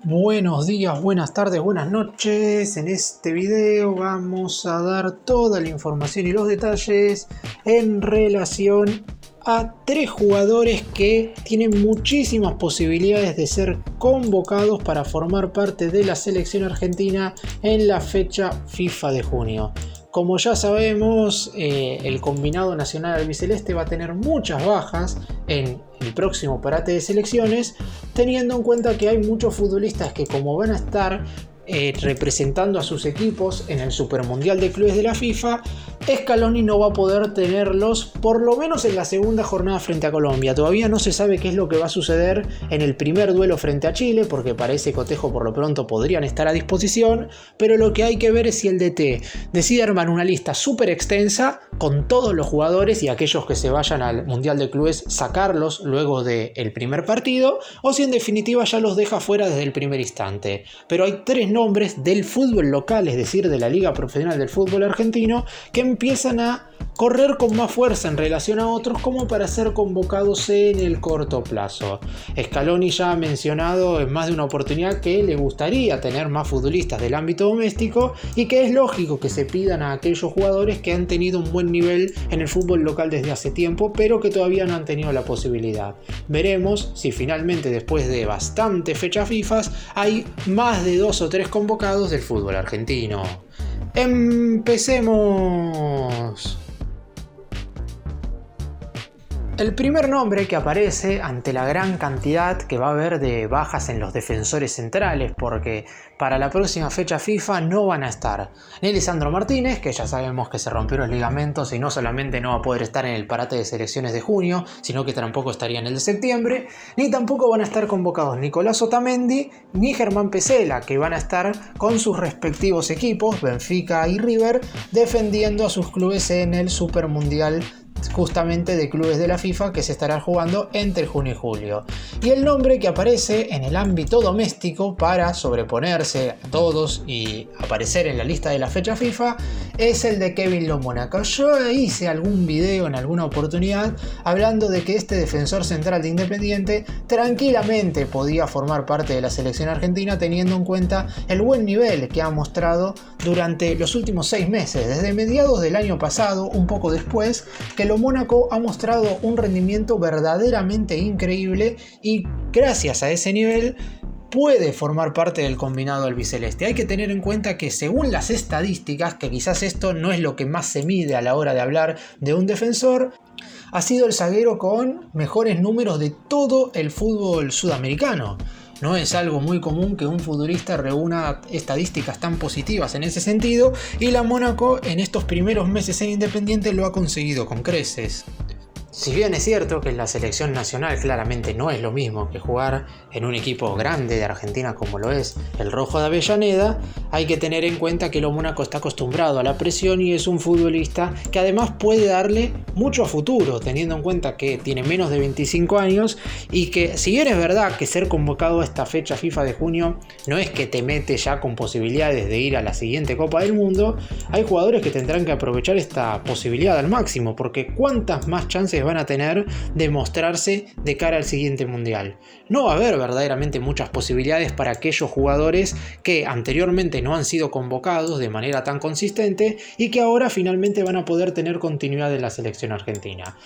Buenos días, buenas tardes, buenas noches. En este video vamos a dar toda la información y los detalles en relación a tres jugadores que tienen muchísimas posibilidades de ser convocados para formar parte de la selección argentina en la fecha FIFA de junio. Como ya sabemos, el combinado nacional albiceleste va a tener muchas bajas en el próximo parate de selecciones, teniendo en cuenta que hay muchos futbolistas que, como van a estar representando a sus equipos en el Supermundial de Clubes de la FIFA, Scaloni no va a poder tenerlos por lo menos en la segunda jornada frente a Colombia. Todavía no se sabe qué es lo que va a suceder en el primer duelo frente a Chile, porque para ese cotejo por lo pronto podrían estar a disposición, pero lo que hay que ver es si el DT decide armar una lista súper extensa con todos los jugadores y aquellos que se vayan al Mundial de Clubes sacarlos luego del primer partido, o si en definitiva ya los deja fuera desde el primer instante. Pero hay tres nombres del fútbol local, es decir, de la Liga Profesional del Fútbol Argentino, que empiezan a correr con más fuerza en relación a otros como para ser convocados en el corto plazo. Scaloni ya ha mencionado en más de una oportunidad que le gustaría tener más futbolistas del ámbito doméstico y que es lógico que se pidan a aquellos jugadores que han tenido un buen nivel en el fútbol local desde hace tiempo, pero que todavía no han tenido la posibilidad. Veremos si finalmente, después de bastantes fechas FIFA, hay más de 2 o 3 convocados del fútbol argentino. ¡Empecemos! El primer nombre que aparece ante la gran cantidad que va a haber de bajas en los defensores centrales, porque para la próxima fecha FIFA no van a estar ni Lisandro Martínez, que ya sabemos que se rompió los ligamentos y no solamente no va a poder estar en el parate de selecciones de junio, sino que tampoco estaría en el de septiembre, ni tampoco van a estar convocados Nicolás Otamendi ni Germán Pesela, que van a estar con sus respectivos equipos, Benfica y River, defendiendo a sus clubes en el Supermundial justamente de clubes de la FIFA que se estará jugando entre junio y julio. Y el nombre que aparece en el ámbito doméstico para sobreponerse a todos y aparecer en la lista de la fecha FIFA es el de Kevin Lomónaco. Yo hice algún video en alguna oportunidad hablando de que este defensor central de Independiente tranquilamente podía formar parte de la selección argentina, teniendo en cuenta el buen nivel que ha mostrado durante los últimos 6 meses, desde mediados del año pasado, un poco después, que Lomónaco ha mostrado un rendimiento verdaderamente increíble y gracias a ese nivel puede formar parte del combinado albiceleste. Hay que tener en cuenta que según las estadísticas, que quizás esto no es lo que más se mide a la hora de hablar de un defensor, ha sido el zaguero con mejores números de todo el fútbol sudamericano. No es algo muy común que un futbolista reúna estadísticas tan positivas en ese sentido, y la Mónaco en estos primeros meses en Independiente lo ha conseguido con creces. Si bien es cierto que la selección nacional claramente no es lo mismo que jugar en un equipo grande de Argentina como lo es el Rojo de Avellaneda, hay que tener en cuenta que Lomónaco está acostumbrado a la presión y es un futbolista que además puede darle mucho a futuro, teniendo en cuenta que tiene menos de 25 años y que, si bien es verdad que ser convocado a esta fecha FIFA de junio no es que te mete ya con posibilidades de ir a la siguiente Copa del Mundo, hay jugadores que tendrán que aprovechar esta posibilidad al máximo, porque cuántas más chances van a tener de mostrarse de cara al siguiente mundial. No va a haber verdaderamente muchas posibilidades para aquellos jugadores que anteriormente no han sido convocados de manera tan consistente y que ahora finalmente van a poder tener continuidad en la selección argentina.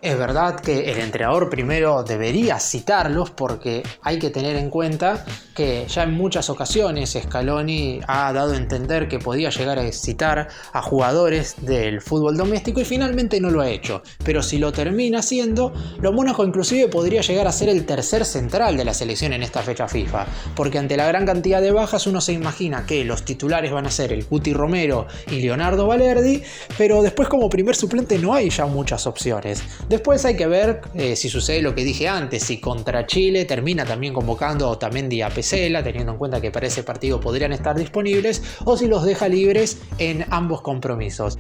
Es verdad que el entrenador primero debería citarlos, porque hay que tener en cuenta que ya en muchas ocasiones Scaloni ha dado a entender que podía llegar a citar a jugadores del fútbol doméstico y finalmente no lo ha hecho. Pero si lo termina haciendo, Lomónaco inclusive podría llegar a ser el tercer central de la selección en esta fecha FIFA, porque ante la gran cantidad de bajas uno se imagina que los titulares van a ser el Cuti Romero y Leonardo Balerdi, pero después como primer suplente no hay ya muchas opciones. Después hay que ver si sucede lo que dije antes, si contra Chile termina también convocando a Otamendi y a Pesela, teniendo en cuenta que para ese partido podrían estar disponibles, o si los deja libres en ambos compromisos.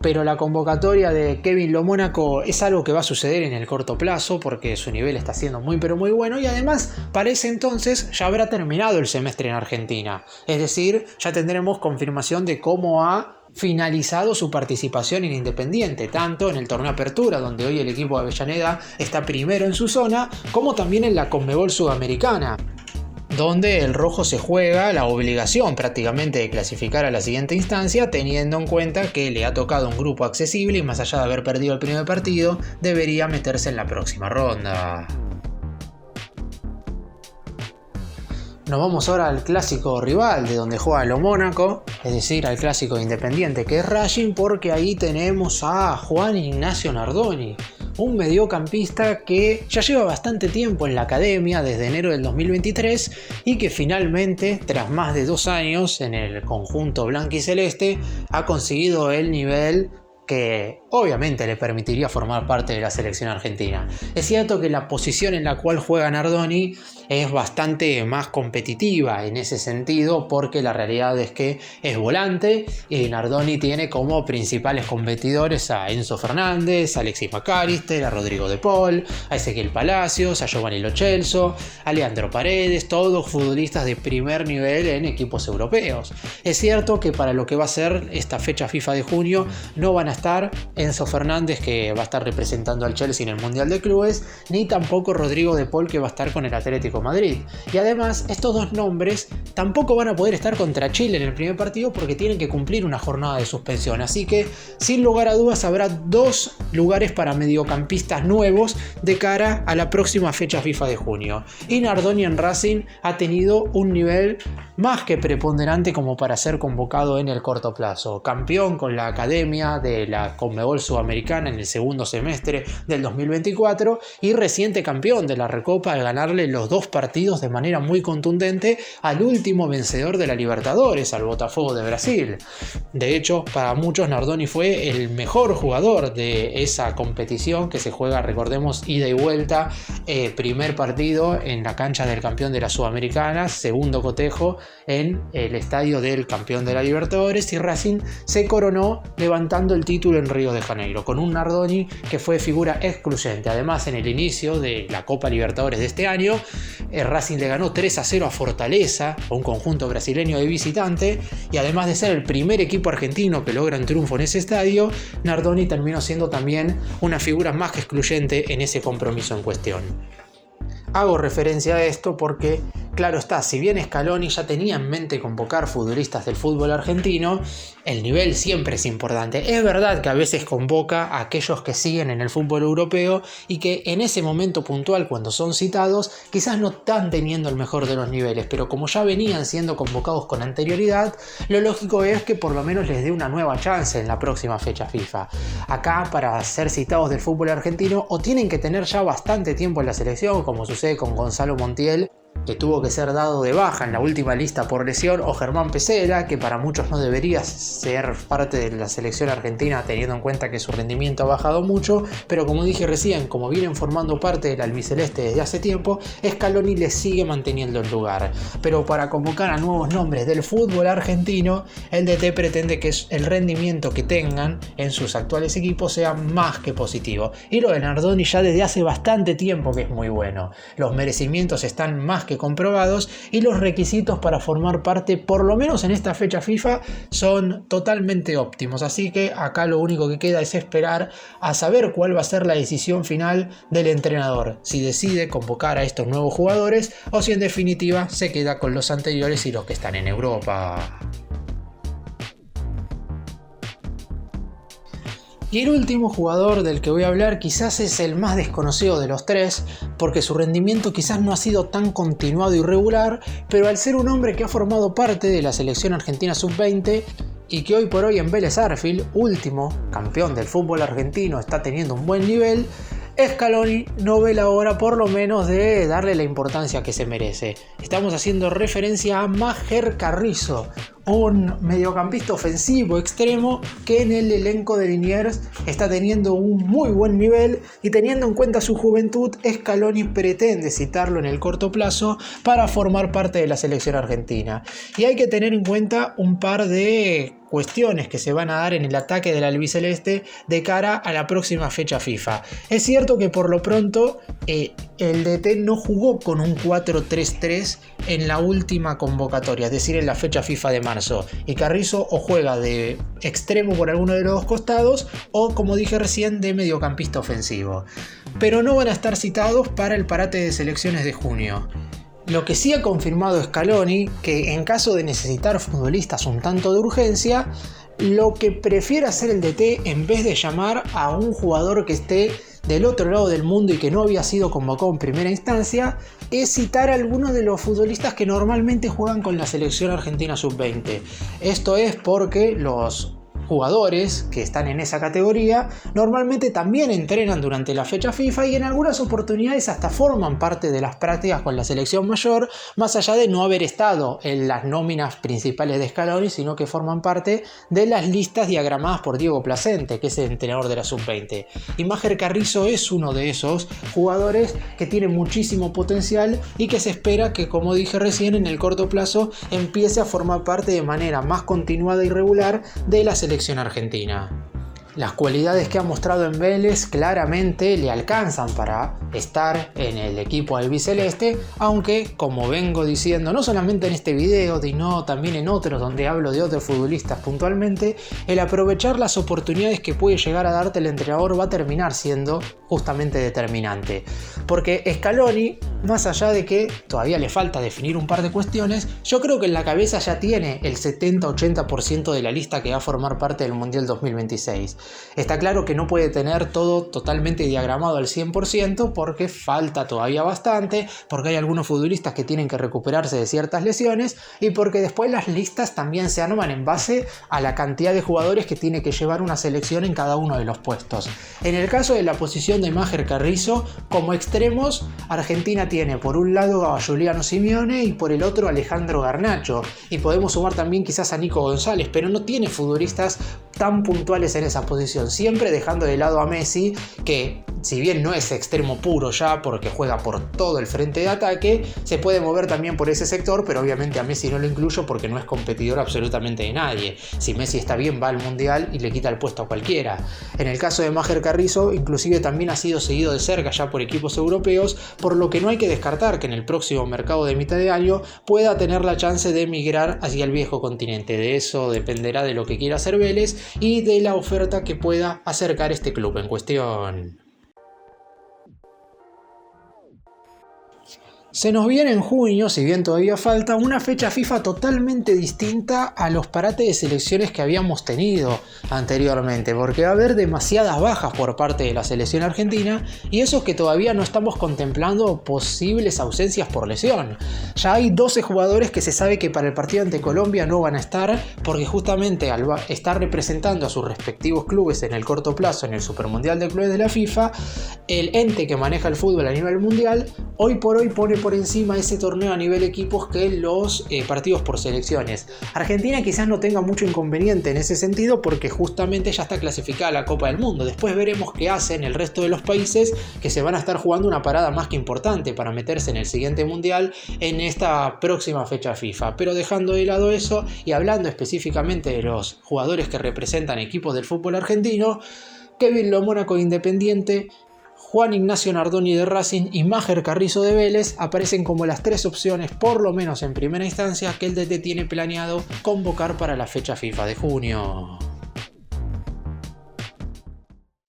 Pero la convocatoria de Kevin Lomónaco es algo que va a suceder en el corto plazo, porque su nivel está siendo muy pero muy bueno, y además para ese entonces ya habrá terminado el semestre en Argentina. Es decir, ya tendremos confirmación de cómo ha finalizado su participación en Independiente, tanto en el torneo Apertura, donde hoy el equipo de Avellaneda está primero en su zona, como también en la Conmebol Sudamericana. donde el rojo se juega la obligación prácticamente de clasificar a la siguiente instancia, teniendo en cuenta que le ha tocado un grupo accesible y más allá de haber perdido el primer partido, debería meterse en la próxima ronda. Nos vamos ahora al clásico rival de donde juega lo Mónaco, es decir, al clásico Independiente que es Racing, porque ahí tenemos a Juan Ignacio Nardoni, un mediocampista que ya lleva bastante tiempo en la academia, desde enero del 2023, y que finalmente, tras más de 2 años en el conjunto blanquiceleste, ha conseguido el nivel que obviamente le permitiría formar parte de la selección argentina. Es cierto que la posición en la cual juega Nardoni es bastante más competitiva en ese sentido, porque la realidad es que es volante y Nardoni tiene como principales competidores a Enzo Fernández, a Alexis McAllister, a Rodrigo De Paul, a Ezequiel Palacios, a Giovanni Lo Celso, a Leandro Paredes, todos futbolistas de primer nivel en equipos europeos. Es cierto que para lo que va a ser esta fecha FIFA de junio no van a estar Enzo Fernández, que va a estar representando al Chelsea en el Mundial de Clubes, ni tampoco Rodrigo De Paul, que va a estar con el Atlético Madrid. Y además, estos dos nombres tampoco van a poder estar contra Chile en el primer partido porque tienen que cumplir una jornada de suspensión. Así que, sin lugar a dudas, habrá 2 lugares para mediocampistas nuevos de cara a la próxima fecha FIFA de junio. Y Nardoni en Racing ha tenido un nivel más que preponderante como para ser convocado en el corto plazo. Campeón con la academia de la Conmebol Sudamericana en el segundo semestre del 2024 y reciente campeón de la Recopa al ganarle los 2 partidos de manera muy contundente al último vencedor de la Libertadores, al Botafogo de Brasil. De hecho, para muchos Nardoni fue el mejor jugador de esa competición que se juega, recordemos, ida y vuelta, primer partido en la cancha del campeón de la Sudamericana, segundo cotejo en el estadio del campeón de la Libertadores, y Racing se coronó levantando el título en Río de Janeiro, con un Nardoni que fue figura excluyente. Además, en el inicio de la Copa Libertadores de este año, Racing le ganó 3-0 a Fortaleza, a un conjunto brasileño de visitante, y además de ser el primer equipo argentino que logra un triunfo en ese estadio, Nardoni terminó siendo también una figura más que excluyente en ese compromiso en cuestión. Hago referencia a esto porque, claro está, si bien Scaloni ya tenía en mente convocar futbolistas del fútbol argentino, el nivel siempre es importante. Es verdad que a veces convoca a aquellos que siguen en el fútbol europeo y que en ese momento puntual, cuando son citados, quizás no están teniendo el mejor de los niveles, pero como ya venían siendo convocados con anterioridad, lo lógico es que por lo menos les dé una nueva chance en la próxima fecha FIFA. Acá, para ser citados del fútbol argentino, o tienen que tener ya bastante tiempo en la selección, como sucede con Gonzalo Montiel, que tuvo que ser dado de baja en la última lista por lesión, o Germán Pesela, que para muchos no debería ser parte de la selección argentina teniendo en cuenta que su rendimiento ha bajado mucho, pero como dije recién, como vienen formando parte del albiceleste desde hace tiempo, Scaloni les sigue manteniendo el lugar. Pero para convocar a nuevos nombres del fútbol argentino, el DT pretende que el rendimiento que tengan en sus actuales equipos sea más que positivo, y lo de Nardoni ya desde hace bastante tiempo que es muy bueno. Los merecimientos están más que comprobados y los requisitos para formar parte, por lo menos en esta fecha FIFA, son totalmente óptimos. Así que acá lo único que queda es esperar a saber cuál va a ser la decisión final del entrenador, si decide convocar a estos nuevos jugadores o si en definitiva se queda con los anteriores y los que están en Europa. Y el último jugador del que voy a hablar quizás es el más desconocido de los 3, porque su rendimiento quizás no ha sido tan continuado y regular, pero al ser un hombre que ha formado parte de la selección argentina sub-20 y que hoy por hoy en Vélez Sarsfield, último campeón del fútbol argentino, está teniendo un buen nivel, Scaloni no ve la hora por lo menos de darle la importancia que se merece. Estamos haciendo referencia a Maher Carrizo, un mediocampista ofensivo extremo que en el elenco de Liniers está teniendo un muy buen nivel, y teniendo en cuenta su juventud, Scaloni pretende citarlo en el corto plazo para formar parte de la selección argentina. Y hay que tener en cuenta un par de cuestiones que se van a dar en el ataque del albiceleste de cara a la próxima fecha FIFA. Es cierto que por lo pronto el DT no jugó con un 4-3-3 en la última convocatoria, es decir, en la fecha FIFA de marzo, y Carrizo o juega de extremo por alguno de los dos costados o, como dije recién, de mediocampista ofensivo. Pero no van a estar citados para el parate de selecciones de junio. Lo que sí ha confirmado Scaloni, que en caso de necesitar futbolistas un tanto de urgencia, lo que prefiere hacer el DT en vez de llamar a un jugador que esté del otro lado del mundo y que no había sido convocado en primera instancia, es citar a algunos de los futbolistas que normalmente juegan con la selección argentina sub-20. Esto es porque los jugadores que están en esa categoría normalmente también entrenan durante la fecha FIFA y en algunas oportunidades hasta forman parte de las prácticas con la selección mayor, más allá de no haber estado en las nóminas principales de Scaloni, sino que forman parte de las listas diagramadas por Diego Placente, que es el entrenador de la sub-20. Y Máger Carrizo es uno de esos jugadores que tiene muchísimo potencial y que se espera que, como dije recién, en el corto plazo empiece a formar parte de manera más continuada y regular de la selección argentina. Las cualidades que ha mostrado en Vélez claramente le alcanzan para estar en el equipo albiceleste, aunque, como vengo diciendo no solamente en este video, sino también en otros donde hablo de otros futbolistas puntualmente, el aprovechar las oportunidades que puede llegar a darte el entrenador va a terminar siendo justamente determinante. Porque Scaloni, más allá de que todavía le falta definir un par de cuestiones, yo creo que en la cabeza ya tiene el 70-80% de la lista que va a formar parte del Mundial 2026. Está claro que no puede tener todo totalmente diagramado al 100% porque falta todavía bastante, porque hay algunos futbolistas que tienen que recuperarse de ciertas lesiones y porque después las listas también se arman en base a la cantidad de jugadores que tiene que llevar una selección en cada uno de los puestos. En el caso de la posición de Máger Carrizo, como extremos, Argentina tiene por un lado a Giuliano Simeone y por el otro a Alejandro Garnacho, y podemos sumar también quizás a Nico González, pero no tiene futbolistas tan puntuales en esa posición, siempre dejando de lado a Messi, que si bien no es extremo puro ya porque juega por todo el frente de ataque, se puede mover también por ese sector, pero obviamente a Messi no lo incluyo porque no es competidor absolutamente de nadie. Si Messi está bien, va al Mundial y le quita el puesto a cualquiera. En el caso de Máger Carrizo, inclusive también ha sido seguido de cerca ya por equipos europeos, por lo que no hay que descartar que en el próximo mercado de mitad de año pueda tener la chance de emigrar hacia el viejo continente. De eso dependerá de lo que quiera hacer Vélez y de la oferta que pueda acercar este club en cuestión. Se nos viene en junio, si bien todavía falta, una fecha FIFA totalmente distinta a los parates de selecciones que habíamos tenido anteriormente, porque va a haber demasiadas bajas por parte de la selección argentina y eso es que todavía no estamos contemplando posibles ausencias por lesión. Ya hay 12 jugadores que se sabe que para el partido ante Colombia no van a estar porque justamente al estar representando a sus respectivos clubes en el corto plazo en el Supermundial de Clubes de la FIFA, el ente que maneja el fútbol a nivel mundial hoy por hoy pone por encima ese torneo a nivel equipos que los partidos por selecciones. Argentina quizás no tenga mucho inconveniente en ese sentido porque justamente ya está clasificada a la Copa del Mundo. Después veremos qué hacen el resto de los países que se van a estar jugando una parada más que importante para meterse en el siguiente mundial en esta próxima fecha FIFA. Pero dejando de lado eso y hablando específicamente de los jugadores que representan equipos del fútbol argentino, Kevin Lo Mónaco de Independiente, Juan Ignacio Nardoni de Racing y Máger Carrizo de Vélez aparecen como las tres opciones, por lo menos en primera instancia, que el DT tiene planeado convocar para la fecha FIFA de junio.